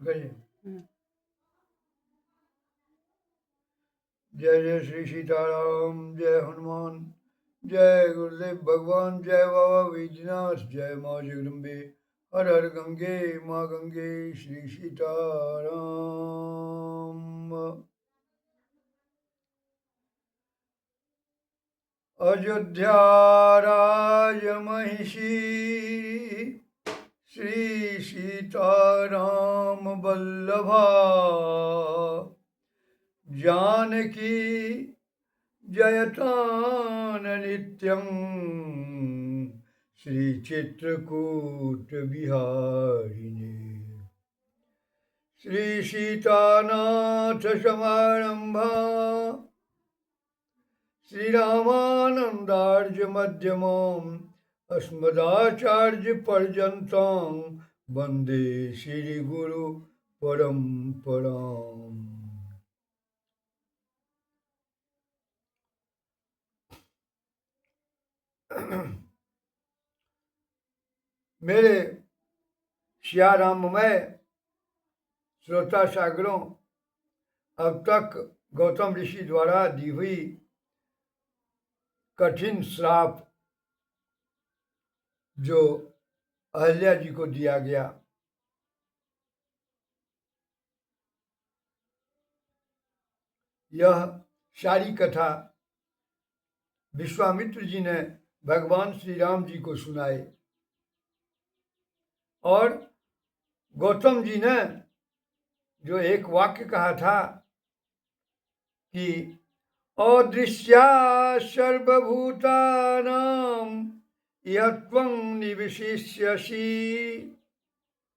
कहिए। जय जय श्री सीताराम, जय हनुमान, जय गुरुदेव भगवान, जय बाबा वैद्यनाथ, जय माँ जगदम्बे, हर हर गंगे माँ गंगे, श्री सीताराम। अयोध्या राज महिषी, श्री सीताराम वल्लभा, जानकी जयतान नित्यं, श्री चित्रकूट बिहारिणे, श्री सीतानाथ समारंभा, श्री रामानंदार्य मध्यमम्, अस्मदाचार्य पर्यन्तं, वंदे श्री गुरु परंपराम्। मेरे श्याराममय श्रोता सागरों, अब तक गौतम ऋषि द्वारा दी हुई कठिन श्राप जो अहल्या जी को दिया गया, यह सारी कथा विश्वामित्र जी ने भगवान श्री राम जी को सुनाई और गौतम जी ने जो एक वाक्य कहा था कि अदृश्या सर्वभूतानां यह त्वं निवसिष्यसि,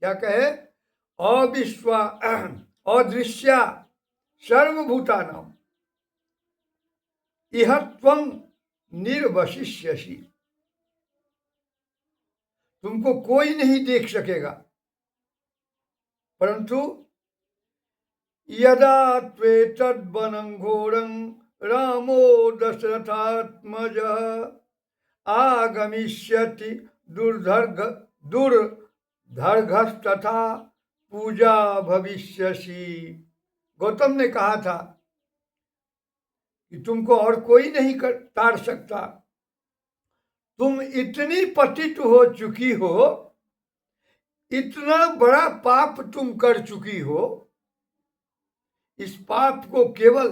क्या कहे? अदृश्या सर्वभूतानां यह त्वं निर्वसिष्यसि, तुमको कोई नहीं देख सकेगा, परंतु यदा त्वेतद्वनं घोरं रामो दशरथात्मजः आगमिष्यति दुर्धर्घस्तथा पूजा भविष्यसि। गौतम ने कहा था कि तुमको और कोई नहीं तार सकता, तुम इतनी पतित हो चुकी हो, इतना बड़ा पाप तुम कर चुकी हो, इस पाप को केवल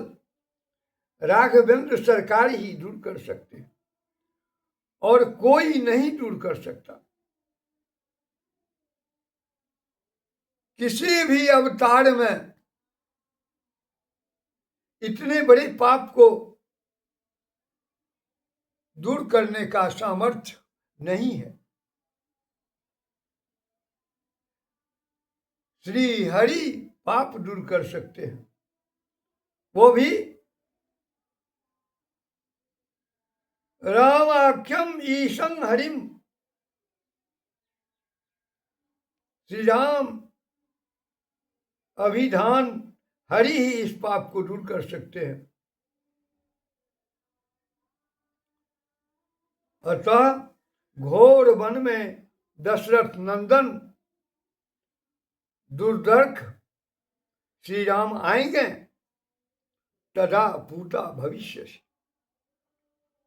राघवेंद्र सरकार ही दूर कर सकते हैं और कोई नहीं दूर कर सकता। किसी भी अवतार में इतने बड़े पाप को दूर करने का सामर्थ्य नहीं है। श्री हरि पाप दूर कर सकते हैं, वो भी रामाख्यम ईशं हरिम, श्री राम अभिधान हरि ही इस पाप को दूर कर सकते हैं। अतः घोर वन में दशरथ नंदन दुर्धर्ष श्री राम आएंगे, तदा पूता भविष्य,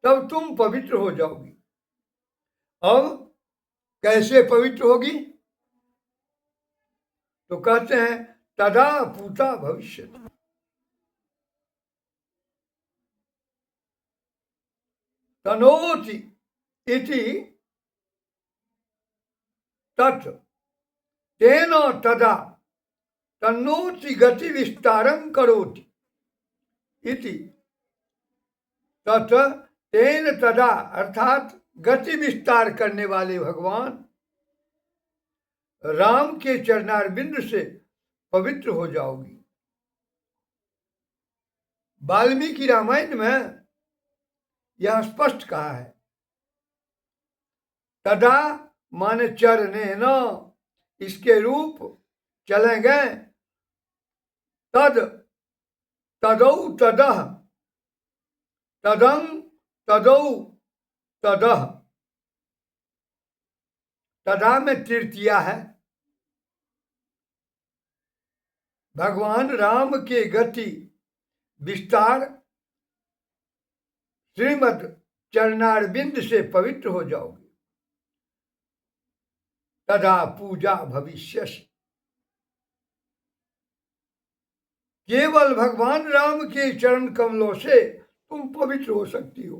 तब तुम पवित्र हो जाओगी। अब कैसे पवित्र होगी? तो कहते हैं तदा पूता भविष्य, तनोति इति तत् तेन तदा तन्नोति गति विस्तारं करोति इति तत् तेन तदा, अर्थात गति विस्तार करने वाले भगवान राम के चरणारविंद से पवित्र हो जाओगी। वाल्मीकि रामायण में यह स्पष्ट कहा है, तदा माने चरने न, इसके रूप चलेंगे, तद तदौ तदह, तदं तदौ तदह, तदा में तृतीया है, भगवान राम के गति विस्तार श्रीमद चरणारविंद से पवित्र हो जाओगे, तदा पूजा भविष्य। केवल भगवान राम के चरण कमलों से तुम पवित्र हो सकती हो।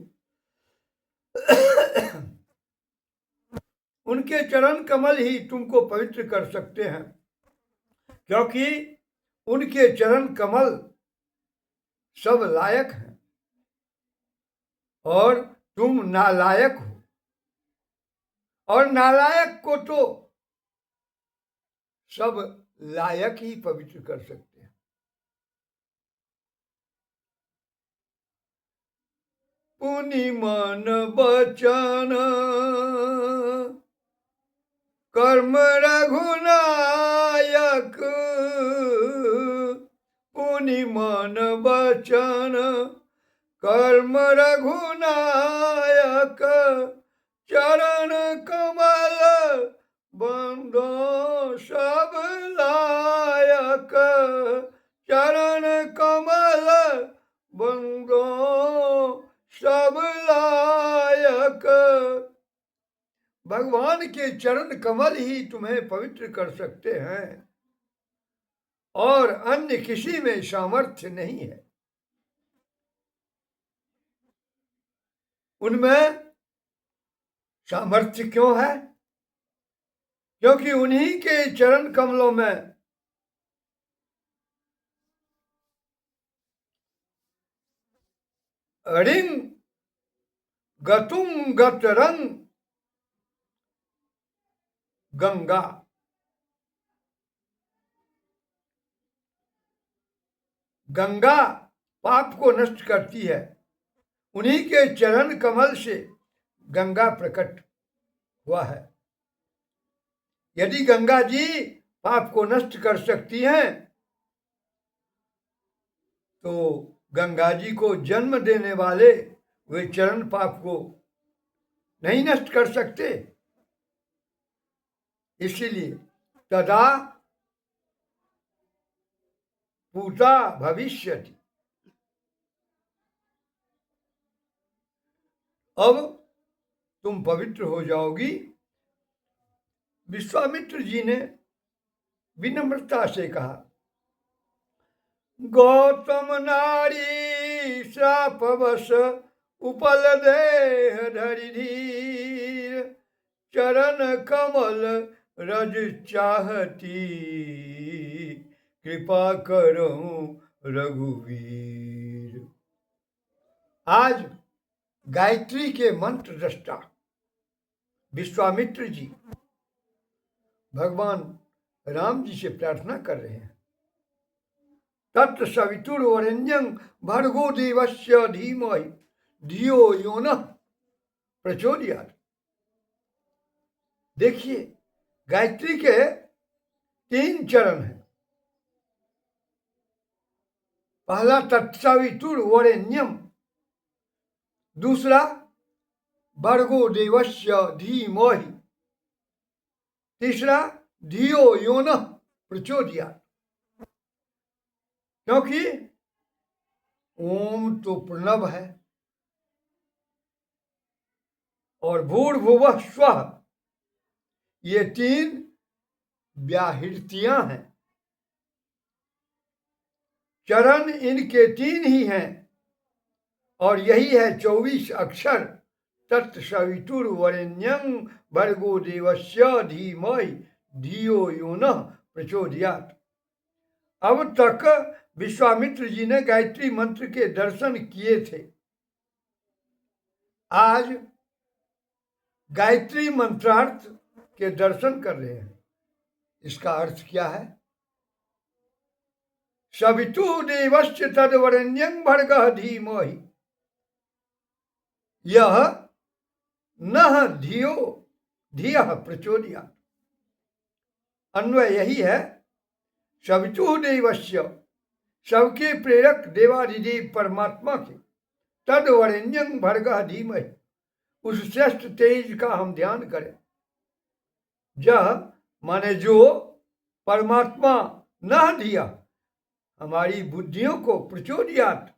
उनके चरण कमल ही तुमको पवित्र कर सकते हैं, क्योंकि उनके चरण कमल सब लायक हैं और तुम नालायक हो, और नालायक को तो सब लायक ही पवित्र कर सकते हैं। पुनि मन बचन कर्म रघुनायक, पुनि मन बचन कर्म रघुनायक, चरण कमल बंदो सब लायक, चरण कमल बंदो सब लायक। भगवान के चरण कमल ही तुम्हें पवित्र कर सकते हैं और अन्य किसी में सामर्थ्य नहीं है। उनमें सामर्थ्य क्यों है? क्योंकि उन्हीं के चरण कमलों में रिंग गतुम गतरंग गंगा, गंगा पाप को नष्ट करती है। उन्हीं के चरण कमल से गंगा प्रकट हुआ है। यदि गंगा जी पाप को नष्ट कर सकती हैं, तो गंगा जी को जन्म देने वाले वे चरण पाप को नहीं नष्ट कर सकते। इसीलिए तदा पूजा भविष्यति, अब तुम पवित्र हो जाओगी। विश्वामित्र जी ने विनम्रता से कहा, गौतम नारी श्रापवश उपल देह धरि धीर, चरण कमल रज चाहती, कृपा करो रघुवीर। आज गायत्री के मंत्र दृष्टा विश्वामित्र जी भगवान राम जी से प्रार्थना कर रहे हैं, तत् सवितुर्वरेण्यं भर्गो देवस्य धीमहि धियो यो नः प्रचोदयात्। देखिए, गायत्री के 3 चरण हैं। पहला तत्सवितुर्वरेण्यम, दूसरा भर्गो देवस्य धीमहि, तीसरा धियो यो नः प्रचोदयात्। क्योंकि ओम तो प्रणव है और भूर्भुवः स्वः, ये 3 व्याहृतियां हैं। चरण इनके 3 ही हैं और यही है 24 अक्षर, तत्सवितुर्वरेण्यं भर्गो देवस्य धीमहि धियो यो नः प्रचोदयात्। अब तक विश्वामित्र जी ने गायत्री मंत्र के दर्शन किए थे। आज गायत्री मंत्रार्थ के दर्शन कर रहे हैं। इसका अर्थ क्या है? सवितुः देवस्य तद्वरेण्यं भर्गः धीमहि, यह नः धियः प्रचोदयात्। अन्वय यही है, सवितुः देवस्य, सबके प्रेरक देवाधिदेव परमात्मा के, तद्वरेण्यं भर्गः धीमहि, उस श्रेष्ठ तेज का हम ध्यान करें। यह माने जो परमात्मा न धिया, हमारी बुद्धियों को प्रचोदयात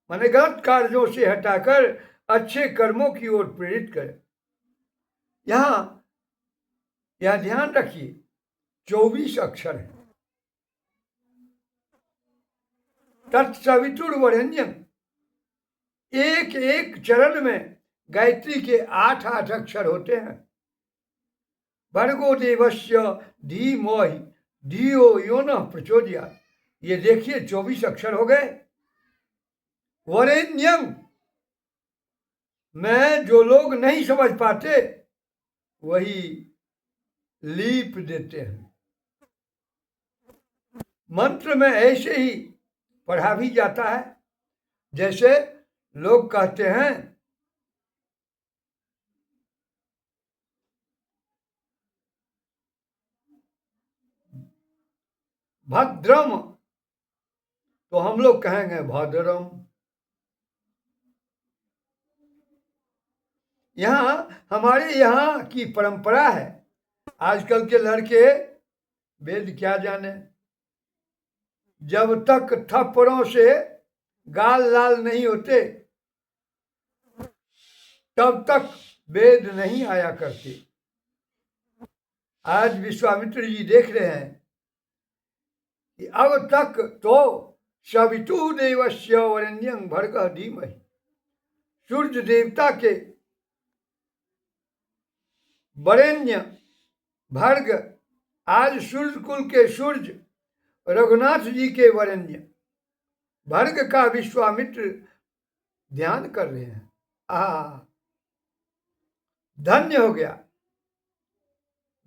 माने गलत कार्यों से हटाकर अच्छे कर्मों की ओर प्रेरित करे। यह ध्यान रखिए 24 अक्षर है। तत्सवितुर्वरेण्यम, एक एक चरण में गायत्री के 8 अक्षर होते हैं। भर्गो देवस्य धीमहि धियो यो नः प्रचोदयात्, ये देखिए 24 अक्षर हो गए। वरेण्यम में जो लोग नहीं समझ पाते वही लीप देते हैं। मंत्र में ऐसे ही पढ़ा भी जाता है जैसे लोग कहते हैं भद्रम, तो हम लोग कहेंगे भद्रम। हमारे यहाँ की परंपरा है। आजकल के लड़के वेद क्या जाने, जब तक थप्पड़ों से गाल लाल नहीं होते तब तक वेद नहीं आया करते। आज विश्वामित्र जी देख रहे हैं कि अब तक तो सवितु देवस्य वरेण्यं भर्गः धीमहि, सूर्य देवता के वरेण्य भर्ग, आज सूर्य कुल के सूर्य रघुनाथ जी के वरेण्य भर्ग का विश्वामित्र ध्यान कर रहे हैं। धन्य हो गया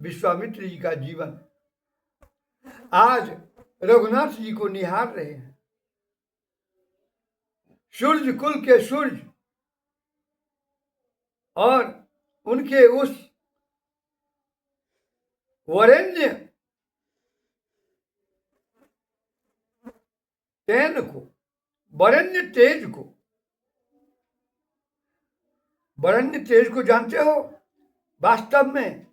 विश्वामित्र जी का जीवन। आज रघुनाथ जी को निहार रहे हैं। सूर्य कुल के सूर्य और उनके उस वरेण्य तेन को, वरेण्य तेज को, वरेण्य तेज को जानते हो? वास्तव में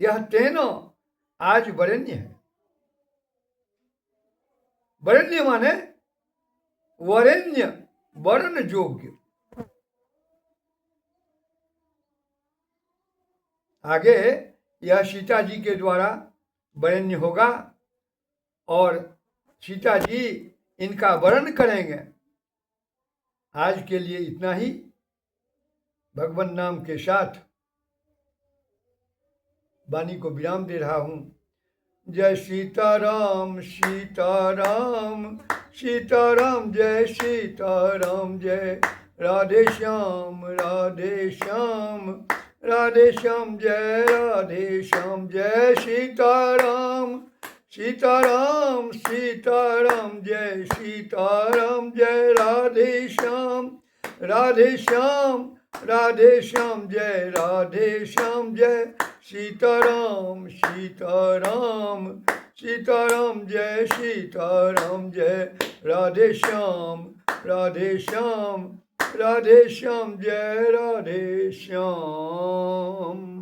यह तेनो आज वरेण्य है। वरेण्य माने वरेण्य, वर्ण योग्य। आगे यह सीता जी के द्वारा वरेण्य होगा और सीता जी इनका वर्ण करेंगे। आज के लिए इतना ही। भगवान नाम के साथ वाणी को विराम दे रहा हूं। जय सीताराम सीताराम सीताराम, जय सीताराम, जय राधे श्याम राधे श्याम राधे श्याम, जय राधे श्याम, जय सीताराम सीताराम सीताराम, जय सीताराम, जय राधे श्याम राधे श्याम राधे श्याम, जय राधे श्याम, जय सीताराम सीताराम सीताराम, जय सीताराम, जय राधे श्याम राधे श्याम राधे श्याम, जय राधे श्याम।